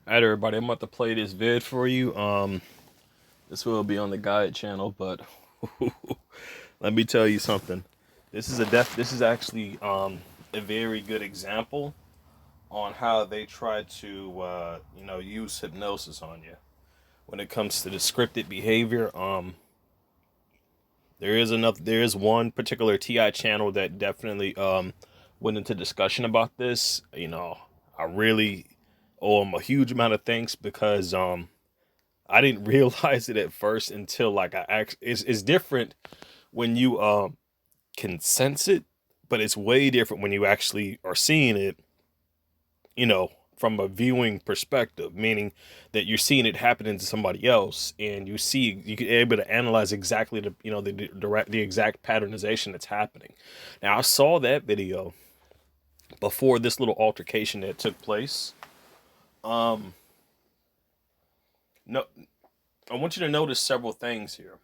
Alright everybody, I'm about to play this vid for you. This will be on the guide channel, but let me tell you something. This is actually a very good example on how they try to use hypnosis on you. When it comes to the scripted behavior, there is one particular TI channel that definitely went into discussion about this. I really owe him a huge amount of thanks because I didn't realize it at first until like I actually it's different when you can sense it, but it's way different when you actually are seeing it, from a viewing perspective, meaning that you're seeing it happening to somebody else and you can able to analyze exactly the exact patternization that's happening. Now I saw that video before this little altercation that took place. Um no I want you to notice several things here.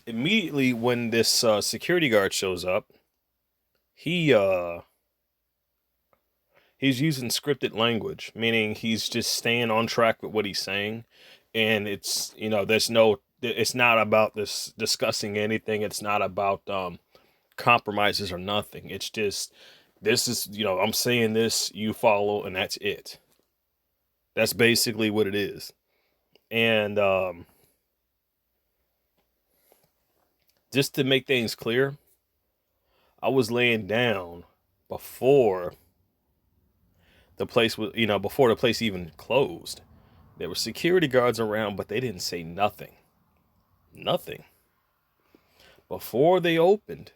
Immediately when this security guard shows up, he he's using scripted language, meaning he's just staying on track with what he's saying, and it's not about this discussing anything. It's not about compromises or nothing. It's just this is I'm saying this, you follow, and that's it. That's basically what it is, and just to make things clear, I was laying down before before the place even closed. There were security guards around, but they didn't say nothing. Nothing. Before they opened,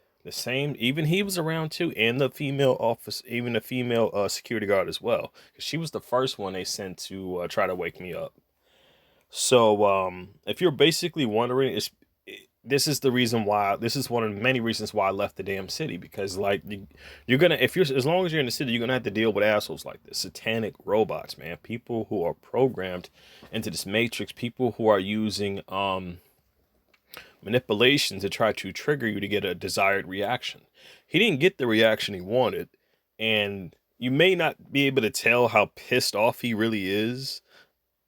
even he was around too, and the female office, even the female security guard as well, because she was the first one they sent to try to wake me up. So, if you're basically wondering, this is the reason why. This is one of the many reasons why I left the damn city, because like you're gonna, if you're as long as you're in the city, you're gonna have to deal with assholes like this, satanic robots, man. People who are programmed into this matrix, people who are using manipulation to try to trigger you to get a desired reaction. He didn't get the reaction he wanted, and you may not be able to tell how pissed off he really is,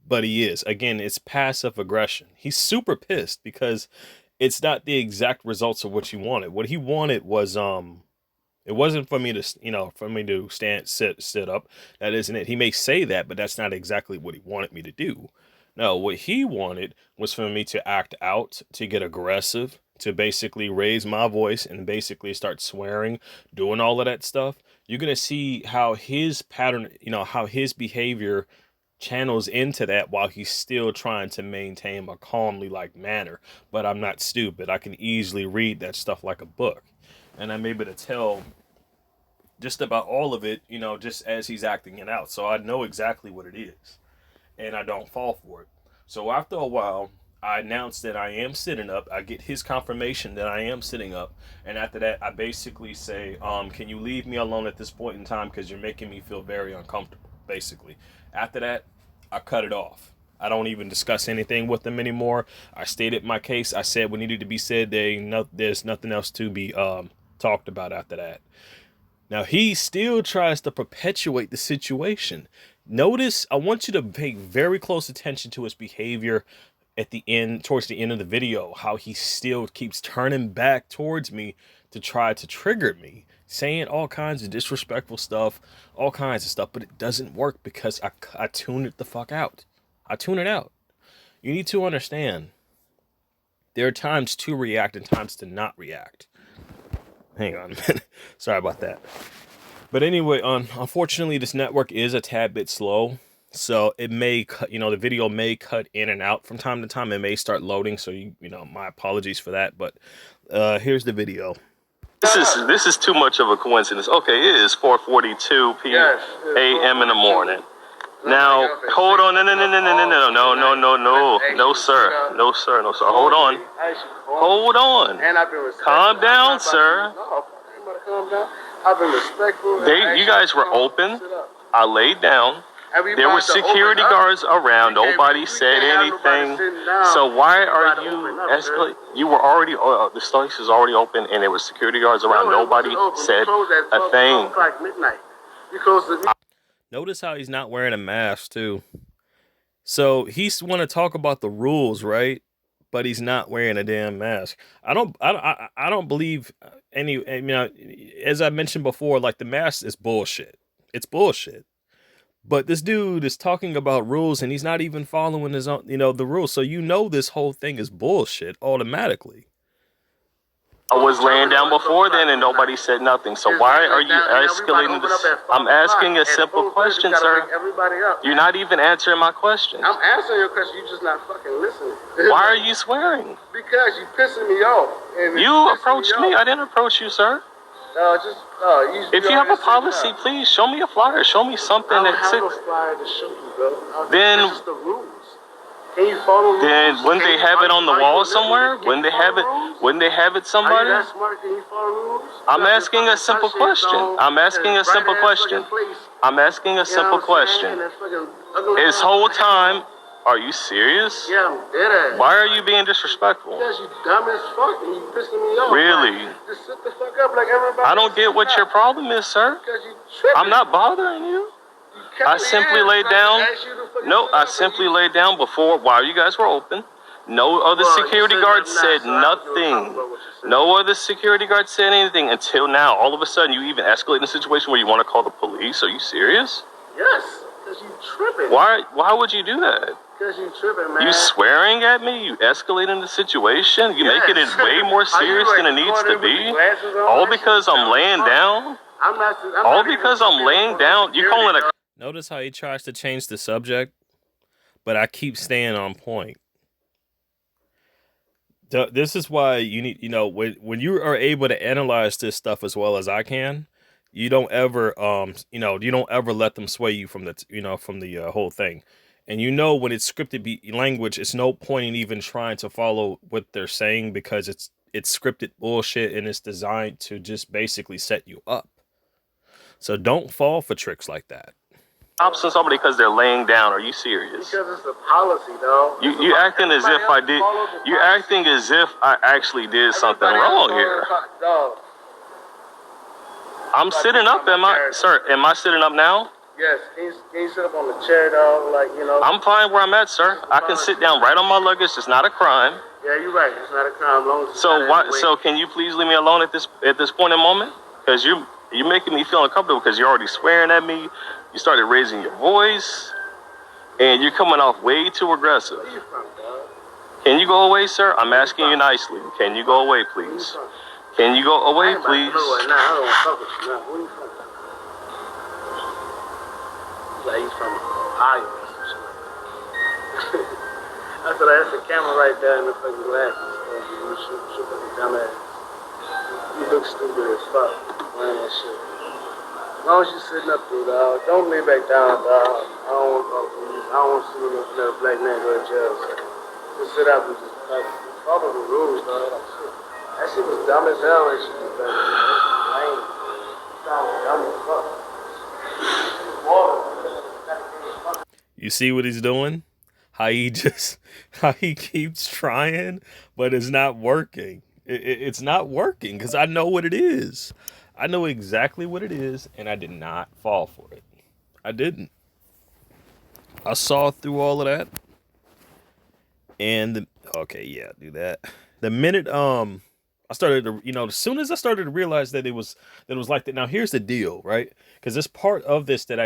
but he is. Again, it's passive aggression. He's super pissed because it's not the exact results of what he wanted. What he wanted was it wasn't for me to sit up. That isn't it. He may say that, but that's not exactly what he wanted me to do. No, what he wanted was for me to act out, to get aggressive, to basically raise my voice and basically start swearing, doing all of that stuff. You're gonna see how his pattern, how his behavior channels into that while he's still trying to maintain a calmly like manner. But I'm not stupid. I can easily read that stuff like a book. And I'm able to tell just about all of it, just as he's acting it out. So I know exactly what it is. And I don't fall for it. So after a while, I announce that I am sitting up. I get his confirmation that I am sitting up. And after that, I basically say, can you leave me alone at this point in time? Because you're making me feel very uncomfortable, basically. After that, I cut it off. I don't even discuss anything with them anymore. I stated my case. I said what needed to be said. There's nothing else to be talked about after that. Now, he still tries to perpetuate the situation. Notice, I want you to pay very close attention to his behavior at the end, towards the end of the video, how he still keeps turning back towards me to try to trigger me, saying all kinds of disrespectful stuff, all kinds of stuff, but it doesn't work because I tune it the fuck out. I tune it out. You need to understand, there are times to react and times to not react. Hang on a minute. Sorry about that. But anyway, unfortunately, this network is a tad bit slow. So it may cut, the video may cut in and out from time to time. It may start loading. So, my apologies for that. But here's the video. This is too much of a coincidence. Okay, it is 4:42 p.m. a.m. in the morning. Now, hold on. No, sir. Hold on. Hold on. Calm down, sir. I've been respectful. You guys were open. I laid down. There were security guards around. Nobody said anything. So why are you escalating? You were already, the place was already open, and there were security guards around. Nobody said a thing. Notice how he's not wearing a mask too. So he's want to talk about the rules, right? But he's not wearing a damn mask. I don't believe any. I mean, as I mentioned before, like the mask is bullshit. It's bullshit. But this dude is talking about rules, and he's not even following his own, the rules. So this whole thing is bullshit automatically. I was laying down before then and nobody said nothing. So why are you escalating this? I'm asking a simple question, sir. You're not even answering my question. I'm answering your question. You're just not fucking listening. Why are you swearing? Because you pissing me off. You approached me. I didn't approach you, sir. If you have a policy, please show me a flyer. Show me something I don't that's have a flyer to show you, bro. Then this is the rules. Can you follow rules? Then wouldn't they have it on the wall somewhere? Wouldn't they have it? Wouldn't they have it somebody? Are you that smart? Can you follow rules? I'm asking a simple question. I'm asking a simple question. I'm asking a simple question. This whole time, are you serious? Yeah, I'm dead ass. Why are you being disrespectful? Because you dumb as fuck and you pissing me off. Really? Like, just sit the fuck up like everybody. I don't get what your problem is, sir. Because you tripping. I'm not bothering you. I simply laid down. No, I simply laid down before while you guys were open. No other security guard said nothing. No other security guard said anything until now. All of a sudden, you even escalate in a situation where you want to call the police. Are you serious? Yes, because you tripping. Why would you do that? Because you tripping, man. You swearing at me? You escalating the situation? You making it way more serious than it needs to be? All because I'm laying down? All because I'm laying down? You calling it a... Notice how he tries to change the subject, but I keep staying on point. This is why you need, when you are able to analyze this stuff as well as I can, you don't ever, you don't ever let them sway you from the whole thing. And when it's scripted language, it's no point in even trying to follow what they're saying because it's scripted bullshit and it's designed to just basically set you up. So don't fall for tricks like that. Option somebody because they're laying down. Are you serious? Because it's a policy, though. You acting as if I did. You acting as if I actually did something wrong here. I'm sitting up. Sir? Am I sitting up now? Yes. Can you sit up on the chair, though? I'm fine where I'm at, sir. I can sit down right on my luggage. It's not a crime. Yeah, you're right. It's not a crime. Long as so can you please leave me alone at this point in moment? Because you're making me feel uncomfortable because you're already swearing at me. You started raising your voice, and you're coming off way too aggressive. Where you from, dog? Can you go away, sir? I'm asking you nicely. Can you go away, please? Can you go away, please? I don't want to talk with you now. Where you from? Like he's from Ohio or some shit like that. That's the camera right there in the fucking glasses. You shoot like a dumbass. You look stupid as fuck wearing that shit. As long as you're sitting up there, dog, don't lay back down, dog. I don't want to talk to you. I don't want to see another black man go to jail. So just sit up and just follow the rules, dog. Like, shit. That shit was dumb as hell. That shit was lame. It sounds dumb as fuck. You see what he's doing? How he keeps trying, but it's not working. It's not working because I know what it is. I know exactly what it is, and I did not fall for it. I didn't. I saw through all of that. And do that. The minute I started to, as soon as I started to realize that it was like that. Now here's the deal, right? Because there's part of this that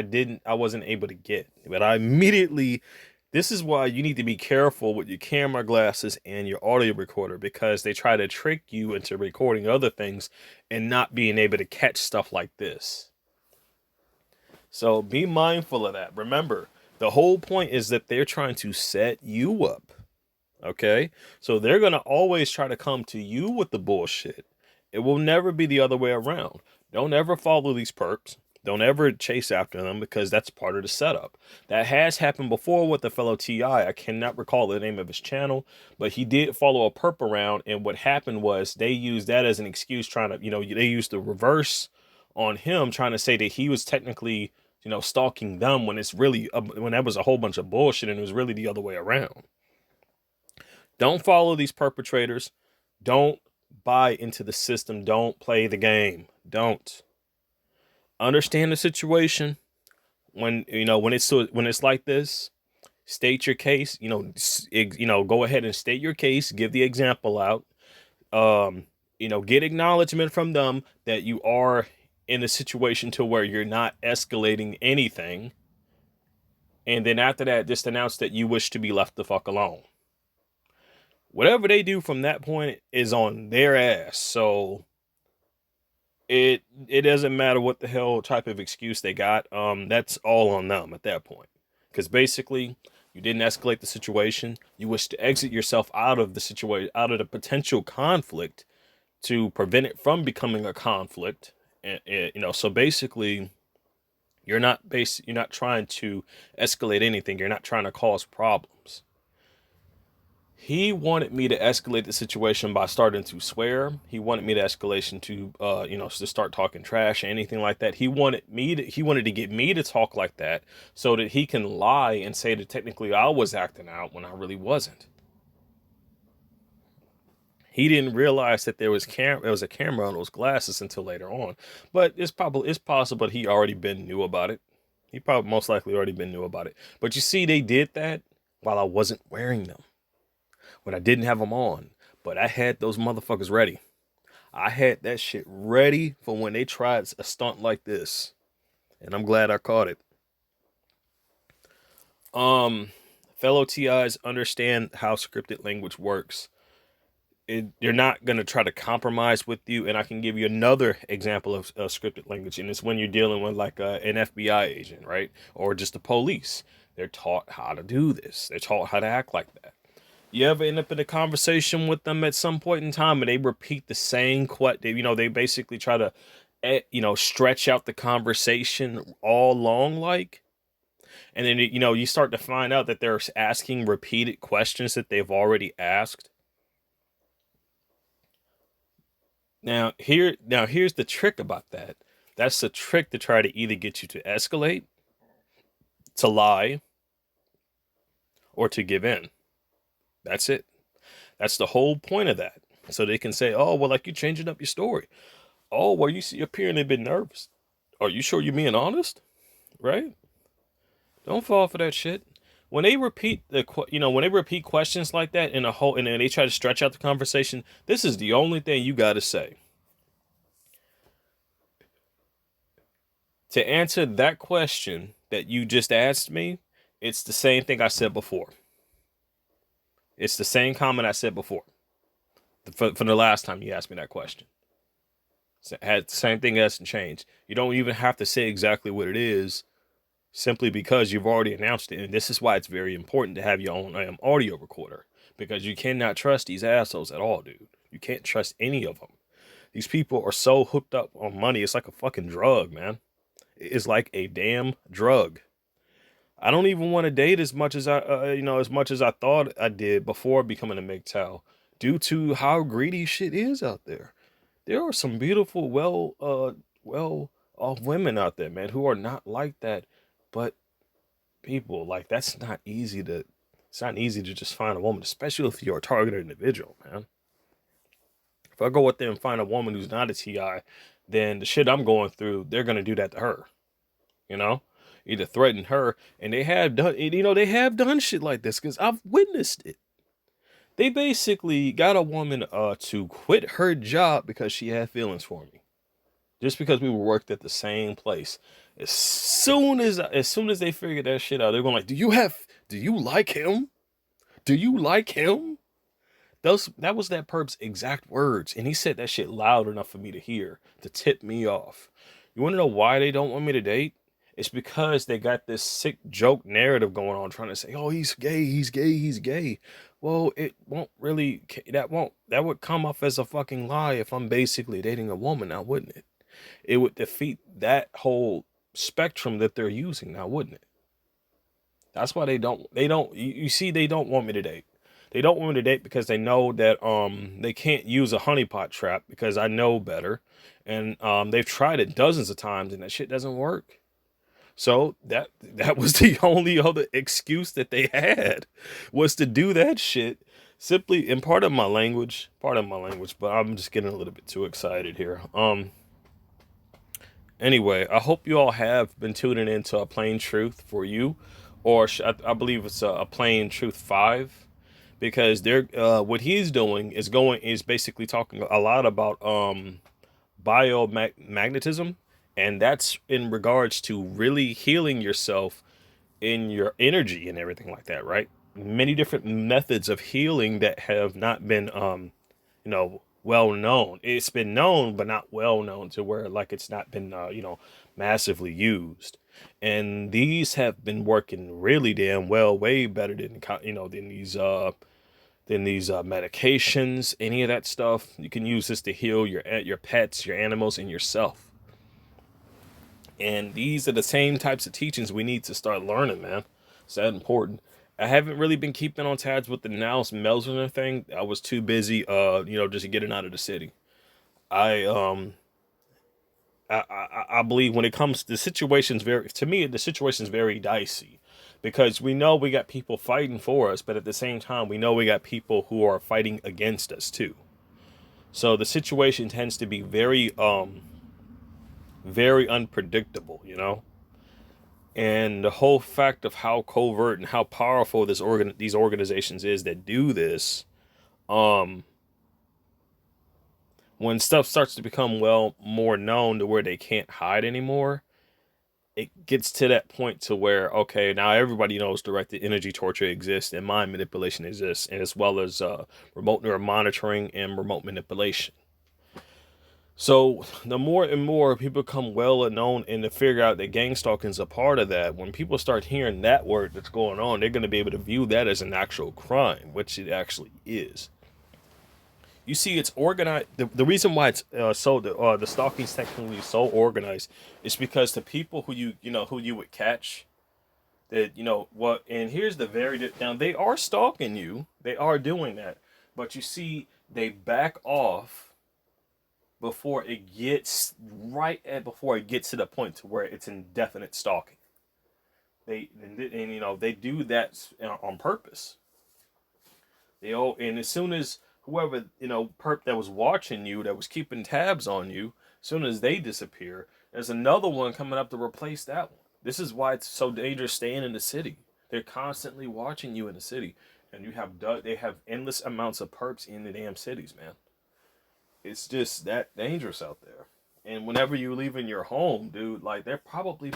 I wasn't able to get. But I immediately, this is why you need to be careful with your camera glasses and your audio recorder, because they try to trick you into recording other things and not being able to catch stuff like this. So be mindful of that. Remember, the whole point is that they're trying to set you up. Okay? So they're going to always try to come to you with the bullshit. It will never be the other way around. Don't ever follow these perps. Don't ever chase after them because that's part of the setup. That has happened before with the fellow T.I. I cannot recall the name of his channel, but he did follow a perp around, and what happened was they used that as an excuse trying to, they used the reverse on him trying to say that he was technically, stalking them when it's really, when that was a whole bunch of bullshit and it was really the other way around. Don't follow these perpetrators. Don't buy into the system. Don't play the game. Don't. Understand the situation. when it's like this, state your case. Go ahead and state your case. Give the example out. Um, get acknowledgement from them that you are in a situation to where you're not escalating anything, and then after that, just announce that you wish to be left the fuck alone. Whatever they do from that point is on their ass. So it doesn't matter what the hell type of excuse they got. That's all on them at that point. Because basically, you didn't escalate the situation. You wish to exit yourself out of the situation, out of the potential conflict, to prevent it from becoming a conflict. So basically, you're not trying to escalate anything. You're not trying to cause problems. He wanted me to escalate the situation by starting to swear. He wanted me to escalation to, to start talking trash or anything like that. He wanted to get me to talk like that so that he can lie and say that technically I was acting out when I really wasn't. He didn't realize that there was a camera on those glasses until later on, but it's possible he already been knew about it. He probably most likely already been knew about it. But you see, they did that while I wasn't wearing them, when I didn't have them on, but I had those motherfuckers ready. I had that shit ready for when they tried a stunt like this, and I'm glad I caught it. Um, Fellow TIs, understand how scripted language works. They're not going to try to compromise with you, and I can give you another example of scripted language, and it's when you're dealing with like an FBI agent, right, or just the police. They're taught how to do this. They're taught how to act like that. You ever end up in a conversation with them at some point in time and they repeat the same they basically try to, stretch out the conversation all long like, and then, you start to find out that they're asking repeated questions that they've already asked. Here's the trick about that. That's the trick to try to either get you to escalate, to lie, or to give in. That's it. That's the whole point of that. So they can say, oh, well, like, you're changing up your story. Oh, well, you see, you're appearing a bit nervous. Are you sure you're being honest? Right? Don't fall for that shit. When they repeat when they repeat questions like that and then they try to stretch out the conversation, this is the only thing you got to say. To answer that question that you just asked me, it's the same thing I said before. It's the same comment I said before. For the last time you asked me that question. The same thing hasn't changed. You don't even have to say exactly what it is, simply because you've already announced it. And this is why it's very important to have your own audio recorder, because you cannot trust these assholes at all, dude. You can't trust any of them. These people are so hooked up on money. It's like a fucking drug, man. It's like a damn drug. I don't even want to date as much as as much as I thought I did before becoming a MGTOW, due to how greedy shit is out there. There are some beautiful, well off women out there, man, who are not like that. But people, like, it's not easy to just find a woman, especially if you're a targeted individual, man. If I go out there and find a woman who's not a TI, then the shit I'm going through, they're gonna do that to her. You know? Either threaten her, and they have done shit like this because I've witnessed it. They basically got a woman to quit her job because she had feelings for me, just because we worked at the same place. As soon as they figured that shit out, they're going like, do you like him? Do you like him? That was that perp's exact words, and he said that shit loud enough for me to hear, to tip me off. You want to know why they don't want me to date? It's because they got this sick joke narrative going on, trying to say, oh, he's gay, he's gay, he's gay. Well, it won't really, that would come off as a fucking lie if I'm basically dating a woman now, wouldn't it? It would defeat that whole spectrum that they're using now, wouldn't it? That's why they don't, you see, they don't want me to date. They don't want me to date because they know that they can't use a honeypot trap, because I know better. And they've tried it dozens of times and that shit doesn't work. So that was the only other excuse that they had, was to do that shit. Simply, and part of my language, but I'm just getting a little bit too excited here. Anyway, I hope you all have been tuning into A Plain Truth for you, or I believe it's a Plain Truth 5, because they're what he's doing is basically talking a lot about biomagnetism, and that's in regards to really healing yourself in your energy and everything like that, right? Many different methods of healing that have not been well known. It's been known but not well known, to where like it's not been massively used. And these have been working really damn well, way better than these medications, any of that stuff. You can use this to heal your pets, your animals, and yourself. And these are the same types of teachings we need to start learning, man. It's that important. I haven't really been keeping on tabs with the Niles Melzer thing. I was too busy, just getting out of the city. I um I believe when it comes to situations, very to me the situation's very dicey, because we know we got people fighting for us, but at the same time we know we got people who are fighting against us too. So the situation tends to be very unpredictable. And the whole fact of how covert and how powerful these organizations is that do this, um, when stuff starts to become well more known to where they can't hide anymore, it gets to that point to where, okay, now everybody knows directed energy torture exists and mind manipulation exists, and as well as remote neural monitoring and remote manipulation. So the more and more people become well known and to figure out that gang stalking is a part of that, when people start hearing that word that's going on, they're going to be able to view that as an actual crime, which it actually is. You see, it's organized. The reason why it's the stalking is technically so organized is because the people who you would catch, that what. And here's the now they are stalking you. They are doing that, but you see, they back off before it gets to the point to where it's indefinite stalking. They do that on purpose. And as soon as whoever perp that was watching you, that was keeping tabs on you, as soon as they disappear, there's another one coming up to replace that one. This is why it's so dangerous staying in the city. They're constantly watching you in the city, and they have endless amounts of perps in the damn cities, man. It's just that dangerous out there. And whenever you leave in your home, dude, like they're probably,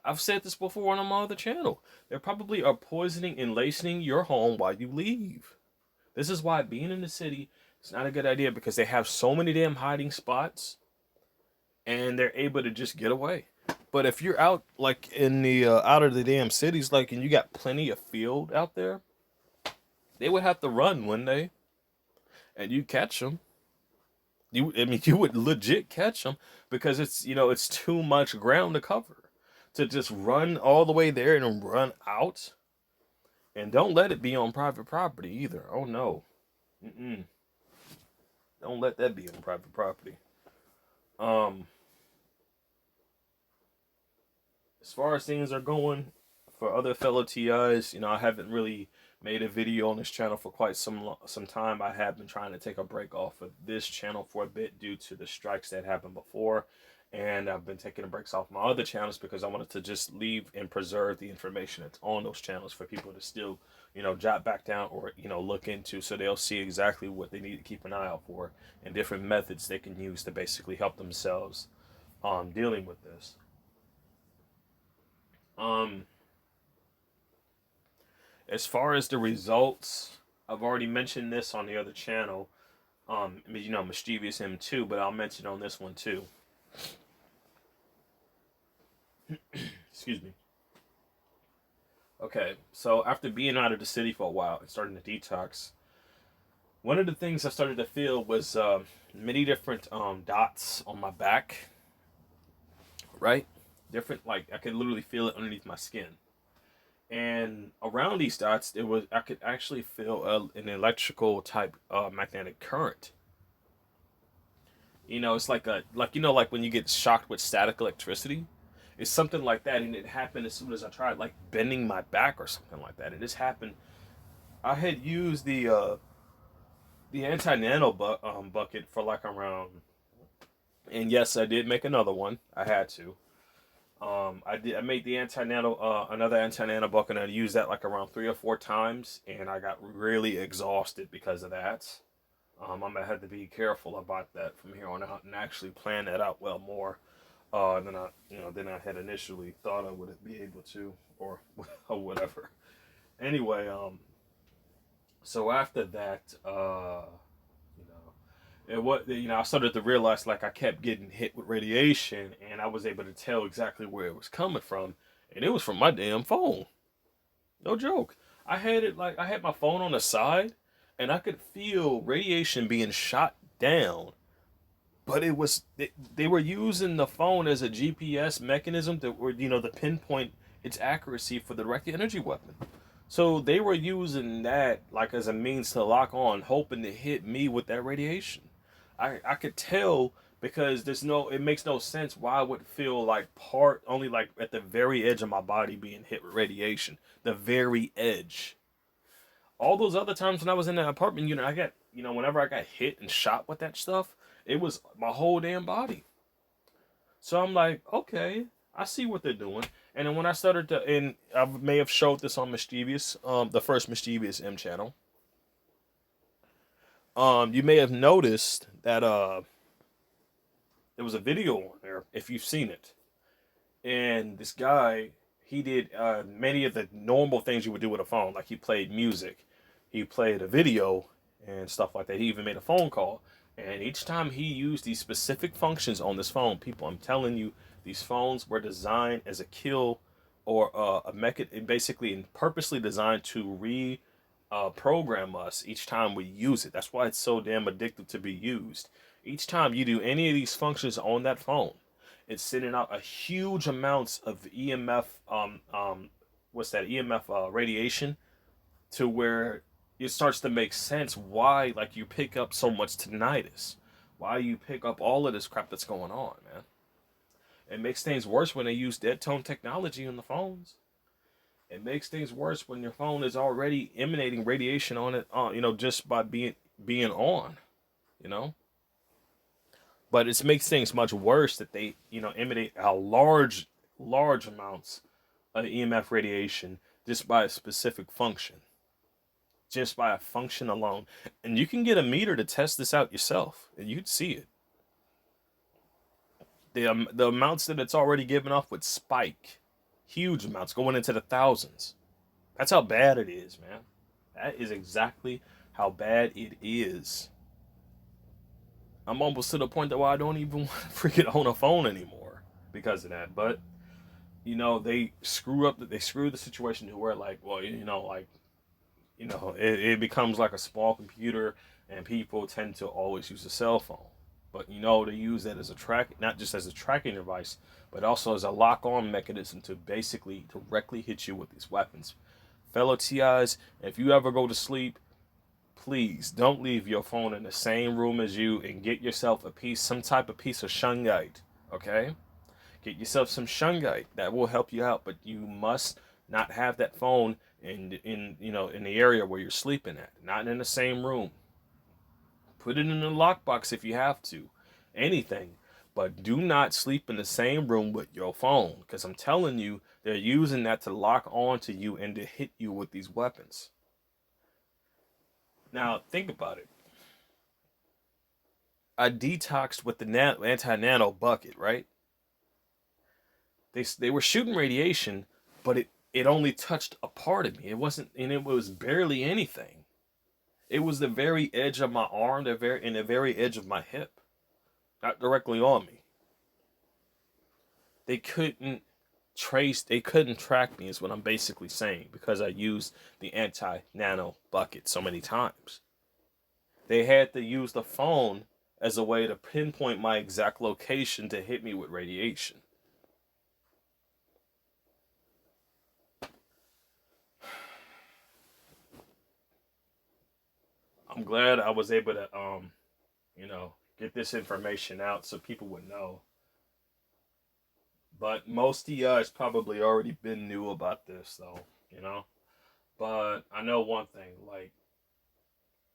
I've said this before on my other channel, they probably are poisoning and lacing your home while you leave. This is why being in the city is not a good idea, because they have so many damn hiding spots and they're able to just get away. But if you're out like in the out of the damn cities, like, and you got plenty of field out there, they would have to run one day, and you catch them. You would legit catch them, because it's too much ground to cover to just run all the way there and run out. And don't let it be on private property either. Oh no, mm-mm. Don't let that be on private property. Um, as far as things are going for other fellow TIs, I haven't really made a video on this channel for quite some time. I have been trying to take a break off of this channel for a bit due to the strikes that happened before, and I've been taking breaks off my other channels because I wanted to just leave and preserve the information that's on those channels for people to still, jot back down or look into, so they'll see exactly what they need to keep an eye out for and different methods they can use to basically help themselves dealing with this. Um, as far as the results, I've already mentioned this on the other channel. Mischievous him too, but I'll mention on this one too. Excuse me. Okay, so after being out of the city for a while and starting to detox, one of the things I started to feel was many different dots on my back, right? Different, like I could literally feel it underneath my skin. And around these dots, I could actually feel an electrical type magnetic current. It's like when you get shocked with static electricity. It's something like that, and it happened as soon as I tried like bending my back or something like that. And this happened. I had used the anti nano bucket for like around And yes, I did make another one. I had to. I made the anti nano another anti nano book, and I used that like around 3 or 4 times, and I got really exhausted because of that. I'm gonna have to be careful about that from here on out and actually plan that out well more than I had initially thought I would be able to, or or whatever. Anyway, so after that, you know, I started to realize like I kept getting hit with radiation, and I was able to tell exactly where it was coming from, and it was from my damn phone. No joke. I had my phone on the side, and I could feel radiation being shot down. But they were using the phone as a GPS mechanism to pinpoint its accuracy for the direct energy weapon. So they were using that like as a means to lock on, hoping to hit me with that radiation. I could tell because it makes no sense why I would feel like part only like at the very edge of my body being hit with radiation. The very edge. All those other times when I was in the apartment unit, I got, whenever I got hit and shot with that stuff, it was my whole damn body. So I'm like, okay, I see what they're doing. And then when I started to, and I may have showed this on Mischievous, the first Mischievous M channel. You may have noticed that there was a video on there if you've seen it, and this guy he did many of the normal things you would do with a phone, like he played music, he played a video, and stuff like that. He even made a phone call, and each time he used these specific functions on this phone, people, I'm telling you, these phones were designed as a kill or a mecha, basically and purposely designed to program us each time we use it. That's why it's so damn addictive to be used. Each time you do any of these functions on that phone, it's sending out a huge amounts of EMF, what's that, EMF radiation, to where it starts to make sense why, like, you pick up so much tinnitus, why you pick up all of this crap that's going on, man. It makes things worse when they use dead tone technology on the phones. It makes things worse when your phone is already emanating radiation on it, just by being on, you know. But it makes things much worse that they, emanate a large amounts of EMF radiation just by a specific function, just by a function alone. And you can get a meter to test this out yourself, and you'd see it. The amounts that it's already given off would spike, huge amounts going into the thousands. That's how bad it is, man. That is exactly how bad it is. I'm almost to the point that why I don't even want to freaking own a phone anymore because of that. But they screw the situation to where, like, well, it becomes like a small computer, and people tend to always use a cell phone. But they use that as not just as a tracking device, but also as a lock-on mechanism to basically directly hit you with these weapons. Fellow TIs, if you ever go to sleep, please don't leave your phone in the same room as you, and get yourself some type of piece of shungite. Okay? Get yourself some shungite. That will help you out, but you must not have that phone in the area where you're sleeping at. Not in the same room. Put it in a lockbox if you have to. Anything. But do not sleep in the same room with your phone, because I'm telling you, they're using that to lock on to you and to hit you with these weapons. Now, think about it. I detoxed with the anti-nano bucket, right? They were shooting radiation, but it only touched a part of me. It wasn't, and it was barely anything. It was the very edge of my arm, the very edge of my hip, not directly on me. They couldn't they couldn't track me, is what I'm basically saying, because I used the anti-nano bucket so many times. They had to use the phone as a way to pinpoint my exact location to hit me with radiation. I'm glad I was able to get this information out so people would know. But most TIs probably already been knew about this though. But I know one thing, like,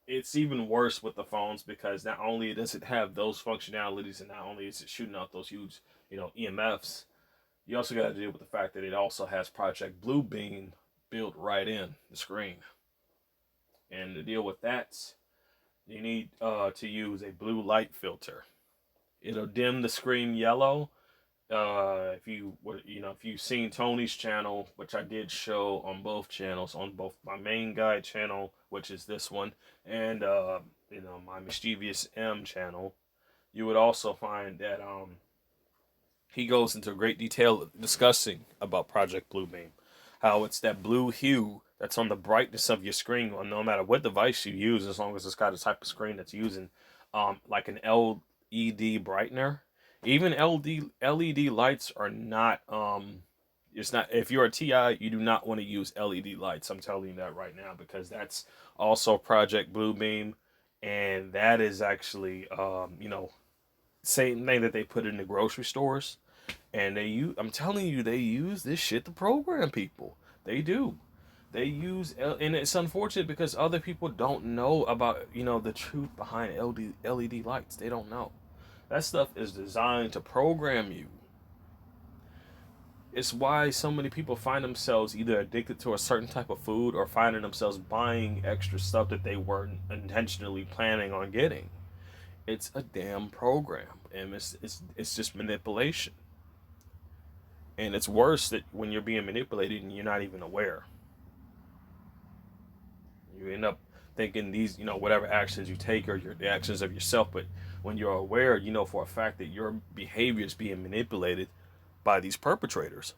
it's even worse with the phones because not only does it have those functionalities and not only is it shooting out those huge, EMFs, you also got to deal with the fact that it also has Project Bluebeam built right in the screen. And to deal with that, you need to use a blue light filter. It'll dim the screen yellow. If you've seen Tony's channel, which I did show on both channels, on both my main guide channel, which is this one, and my mischievous M channel, you would also find that he goes into great detail discussing about Project Bluebeam, how it's that blue hue that's on the brightness of your screen, no matter what device you use, as long as it's got a type of screen that's using, like an LED brightener. Even LED lights are not. It's not. If you're a TI, you do not want to use LED lights. I'm telling you that right now because that's also Project Bluebeam, and that is actually, same thing that they put in the grocery stores and I'm telling you, they use this shit to program people. They do. They use, and it's unfortunate because other people don't know about, the truth behind LED lights. They don't know. That stuff is designed to program you. It's why so many people find themselves either addicted to a certain type of food or finding themselves buying extra stuff that they weren't intentionally planning on getting. It's a damn program, and it's just manipulation. And it's worse that when you're being manipulated and you're not even aware. You end up thinking these, whatever actions you take are the actions of yourself. But when you're aware, you know for a fact that your behavior is being manipulated by these perpetrators.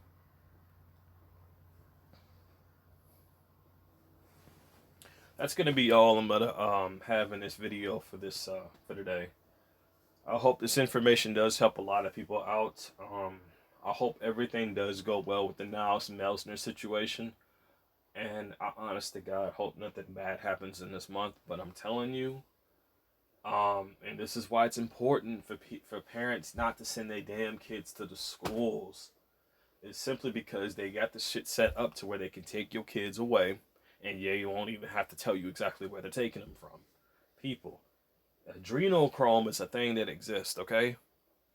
That's gonna be all I'm gonna have in this video for this for today. I hope this information does help a lot of people out. I hope everything does go well with the Niles Melsner situation. And I honest to God hope nothing bad happens in this month. But I'm telling you, and this is why it's important for parents not to send their damn kids to the schools. It's simply because they got the shit set up to where they can take your kids away, and yeah, you won't even have to tell you exactly where they're taking them from. People, adrenochrome is a thing that exists. Okay,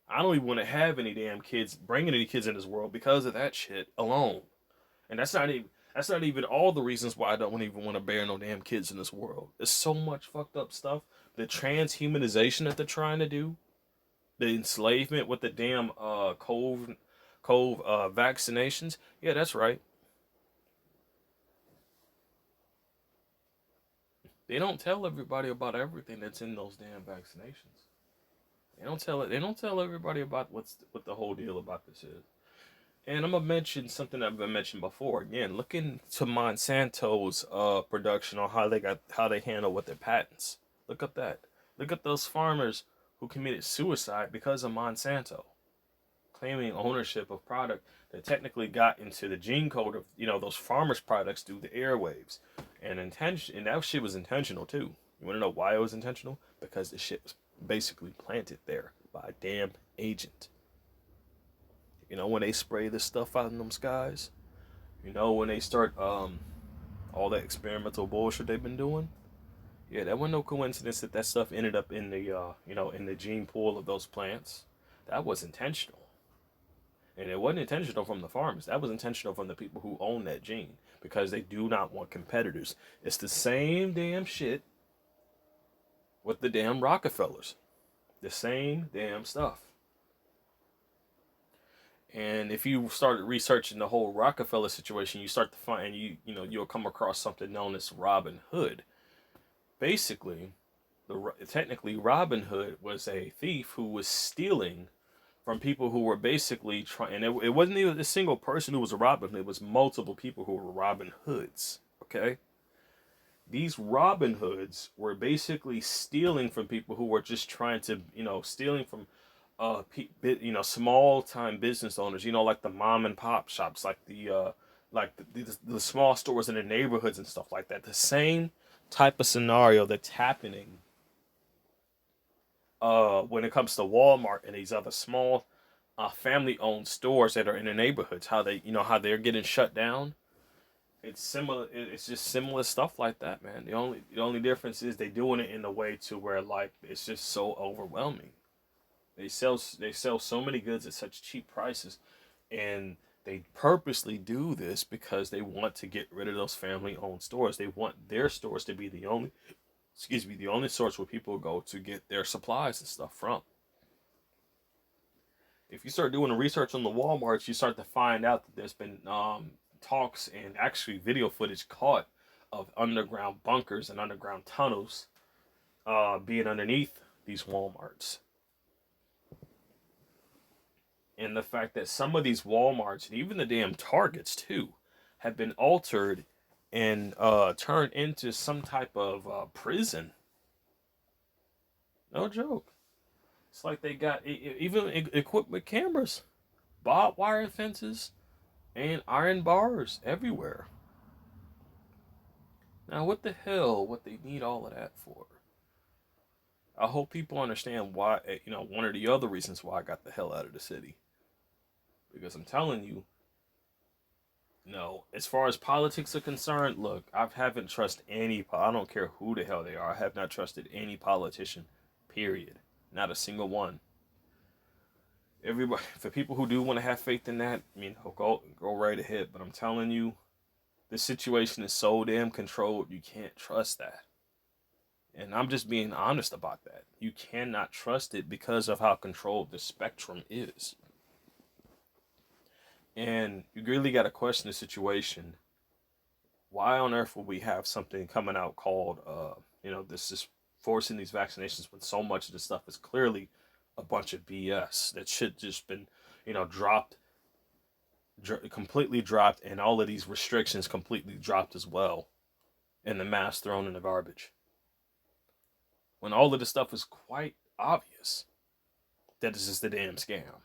I don't even want to have any damn kids, bringing any kids in this world because of that shit alone. And that's not even all the reasons why I don't even want to bear no damn kids in this world. There's so much fucked up stuff. The transhumanization that they're trying to do, the enslavement with the damn cove vaccinations. Yeah, that's right. They don't tell everybody about everything that's in those damn vaccinations. They don't tell it. They don't tell everybody about what the whole deal about this is. And I'm gonna mention something I've been mentioned before. Again, look into Monsanto's production on how they handle with their patents. Look up that. Look at those farmers who committed suicide because of Monsanto, claiming ownership of product that technically got into the gene code of those farmers' products through the airwaves, and that shit was intentional too. You want to know why it was intentional? Because the shit was basically planted there by a damn agent. When they spray this stuff out in them skies. When they start all that experimental bullshit they've been doing. Yeah, that wasn't no coincidence that that stuff ended up in the in the gene pool of those plants. That was intentional. And it wasn't intentional from the farmers. That was intentional from the people who own that gene because they do not want competitors. It's the same damn shit with the damn Rockefellers. The same damn stuff. And if you started researching the whole Rockefeller situation, you start to find you'll come across something known as Robin Hood. Basically, technically Robin Hood was a thief who was stealing from people who were basically trying. And it wasn't even a single person who was a Robin Hood. It was multiple people who were Robin Hoods. Okay, these Robin Hoods were basically stealing from people who were just trying to, stealing from small time business owners, like the mom and pop shops, like the small stores in the neighborhoods and stuff like that. The same type of scenario that's happening when it comes to Walmart and these other small family owned stores that are in the neighborhoods, how they're getting shut down. It's similar. It's just similar stuff like that, man. The only difference is they doing it in a way to where like it's just so overwhelming. They sell so many goods at such cheap prices, and they purposely do this because they want to get rid of those family owned stores. They want their stores to be the only, excuse me, the only source where people go to get their supplies and stuff from. If you start doing the research on the Walmarts, you start to find out that there's been talks and actually video footage caught of underground bunkers and underground tunnels being underneath these Walmarts. And the fact that some of these Walmarts and even the damn Targets too have been altered and turned into some type of prison. No joke. It's like they got even equipped with cameras, barbed wire fences, and iron bars everywhere. Now, what the hell would they need all of that for? I hope people understand why, one of the other reasons why I got the hell out of the city. Because I'm telling you, no, as far as politics are concerned, look, I haven't trusted any, I don't care who the hell they are, I have not trusted any politician, period. Not a single one. Everybody, for people who do want to have faith in that, I mean, go right ahead. But I'm telling you, the situation is so damn controlled, you can't trust that. And I'm just being honest about that. You cannot trust it because of how controlled the spectrum is. And you really got to question the situation. Why on earth would we have something coming out called, this is forcing these vaccinations when so much of the stuff is clearly a bunch of BS that should just been, dropped, completely dropped, and all of these restrictions completely dropped as well, and the mask thrown in the garbage. When all of this stuff is quite obvious that this is the damn scam.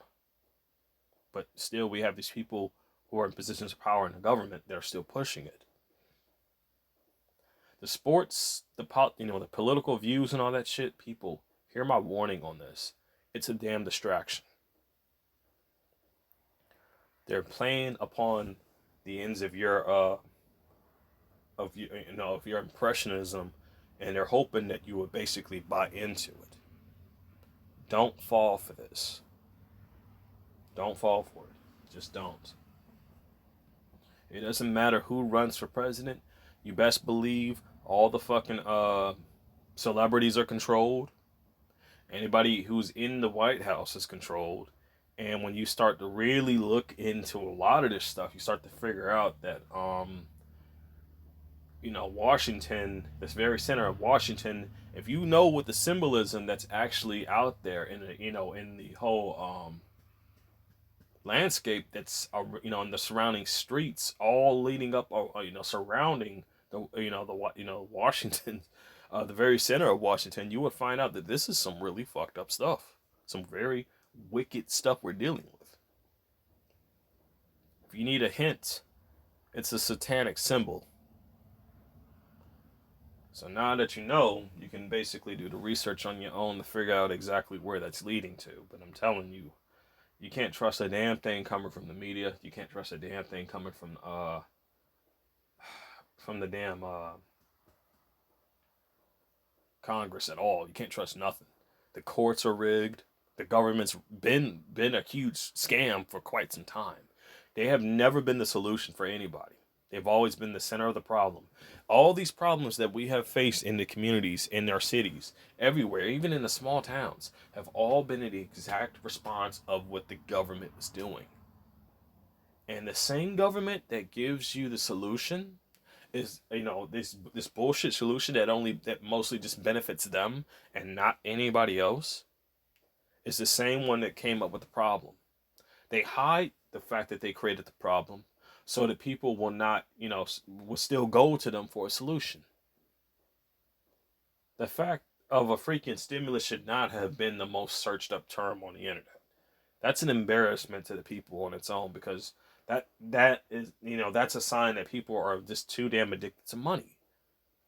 But still, we have these people who are in positions of power in the government that are still pushing it. The sports, the political views and all that shit, people, hear my warning on this. It's a damn distraction. They're playing upon the ends of your of your impressionism, and they're hoping that you would basically buy into it. Don't fall for this. Don't fall for it. Just don't. It doesn't matter who runs for president. You best believe all the fucking celebrities are controlled. Anybody who's in the White House is controlled. And when you start to really look into a lot of this stuff, you start to figure out that Washington, this very center of Washington, if you know what the symbolism that's actually out there in the whole landscape that's in the surrounding streets, all leading up, surrounding the Washington, the very center of Washington, you would find out that this is some really fucked up stuff, some very wicked stuff we're dealing with. If you need a hint, it's a satanic symbol. So now that you know, you can basically do the research on your own to figure out exactly where that's leading to. But I'm telling you, you can't trust a damn thing coming from the media. You can't trust a damn thing coming from the damn Congress at all. You can't trust nothing. The courts are rigged. The government's been a huge scam for quite some time. They have never been the solution for anybody. They've always been the center of the problem. All these problems that we have faced in the communities, in our cities, everywhere, even in the small towns, have all been the exact response of what the government was doing. And the same government that gives you the solution is, this bullshit solution that mostly just benefits them and not anybody else, is the same one that came up with the problem. They hide the fact that they created the problem so that people will not, will still go to them for a solution. The fact of a freaking stimulus should not have been the most searched up term on the internet. That's an embarrassment to the people on its own, because that is, that's a sign that people are just too damn addicted to money.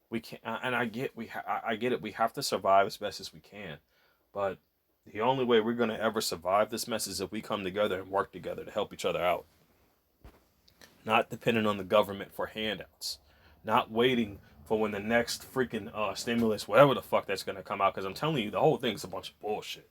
We can't, and I get it. We have to survive as best as we can, but the only way we're gonna ever survive this mess is if we come together and work together to help each other out. not depending on the government for handouts, not waiting for when the next freaking stimulus, whatever the fuck that's gonna come out. Because I'm telling you, the whole thing's a bunch of bullshit.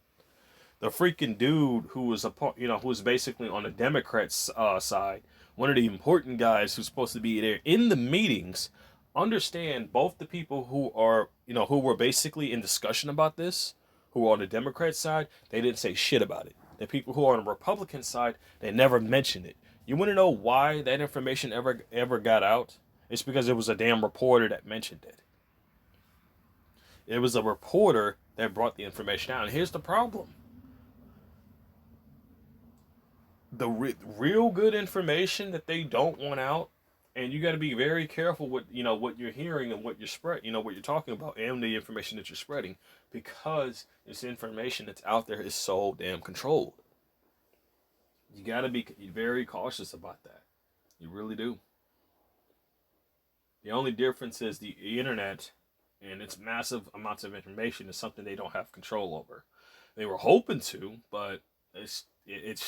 The freaking dude who was who was basically on the Democrats' side, one of the important guys who's supposed to be there in the meetings, understand both the people who are, who were basically in discussion about this, who are on the Democrat side, they didn't say shit about it. The people who are on the Republican side, they never mentioned it. You want to know why that information ever got out? It's because it was a damn reporter that mentioned it. It was a reporter that brought the information out. And here's the problem: the real good information that they don't want out, and you got to be very careful with what you're hearing and what you're spread, what you're talking about, and the information that you're spreading, because this information that's out there is so damn controlled. You got to be very cautious about that. You really do. The only difference is the internet and its massive amounts of information is something they don't have control over. They were hoping to, but it's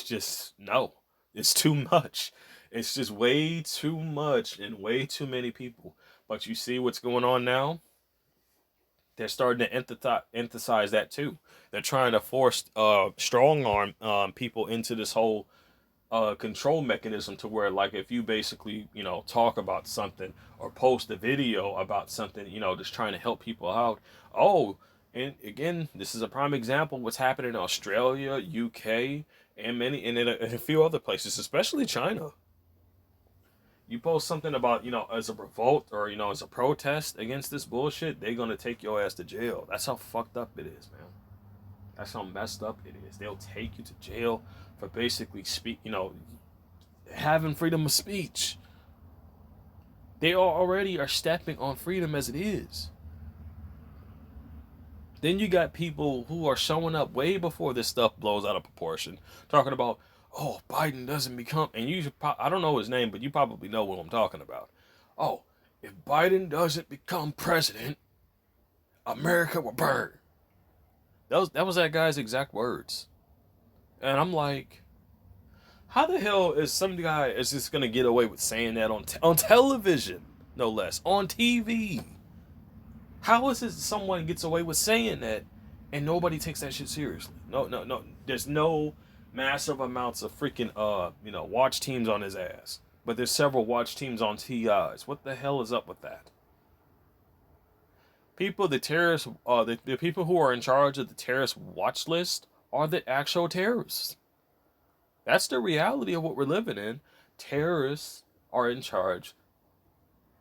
just no. It's too much. It's just way too much and way too many people. But you see what's going on now? They're starting to emphasize that too. They're trying to force strong arm people into this whole control mechanism, to where, like, if you basically talk about something or post a video about something, just trying to help people out. Oh, and again, this is a prime example of what's happening in Australia, UK, and many and in a few other places, especially China. You post something about, as a revolt or, as a protest against this bullshit, they're gonna take your ass to jail. That's how fucked up it is, man. That's how messed up it is. They'll take you to jail for basically having freedom of speech. They already are stepping on freedom as it is. Then you got people who are showing up way before this stuff blows out of proportion, talking about, oh, Biden doesn't become, and I don't know his name, but you probably know what I'm talking about. Oh, if Biden doesn't become president, America will burn. That was that guy's exact words. And I'm like, how the hell is some guy is just gonna get away with saying that on television, no less, on TV? How is it someone gets away with saying that and nobody takes that shit seriously? No, no, no. There's no massive amounts of freaking watch teams on his ass, but there's several watch teams on TI's. What the hell is up with that? People, the terrorists, the people who are in charge of the terrorist watch list are the actual terrorists. That's the reality of what we're living in. Terrorists are in charge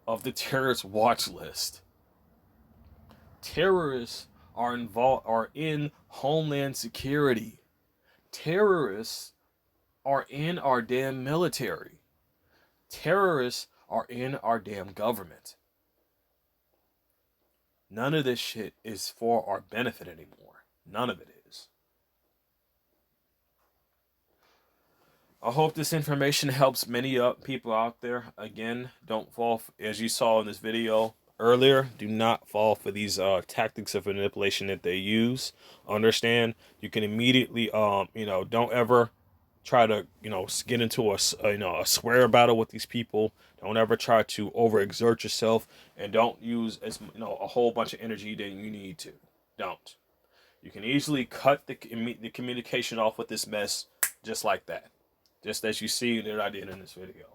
of the terrorist watch list. Terrorists are in Homeland Security. Terrorists are in our damn military. Terrorists are in our damn government. None of this shit is for our benefit anymore. None of it is. I hope this information helps many people out there. Again, don't fall, as you saw in this video earlier, do not fall for these tactics of manipulation that they use. Understand, you can immediately, don't ever try to, get into a swear battle with these people. Don't ever try to overexert yourself, and don't use a whole bunch of energy that you need to. Don't. You can easily cut the communication off with this mess just like that. Just as you see that I did in this video.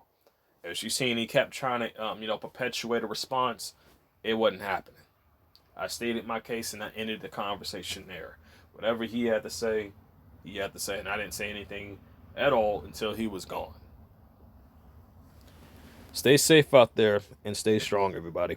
As you seen, he kept trying to, perpetuate a response. It wasn't happening. I stated my case and I ended the conversation there. Whatever he had to say, and I didn't say anything at all until he was gone. Stay safe out there and stay strong, everybody.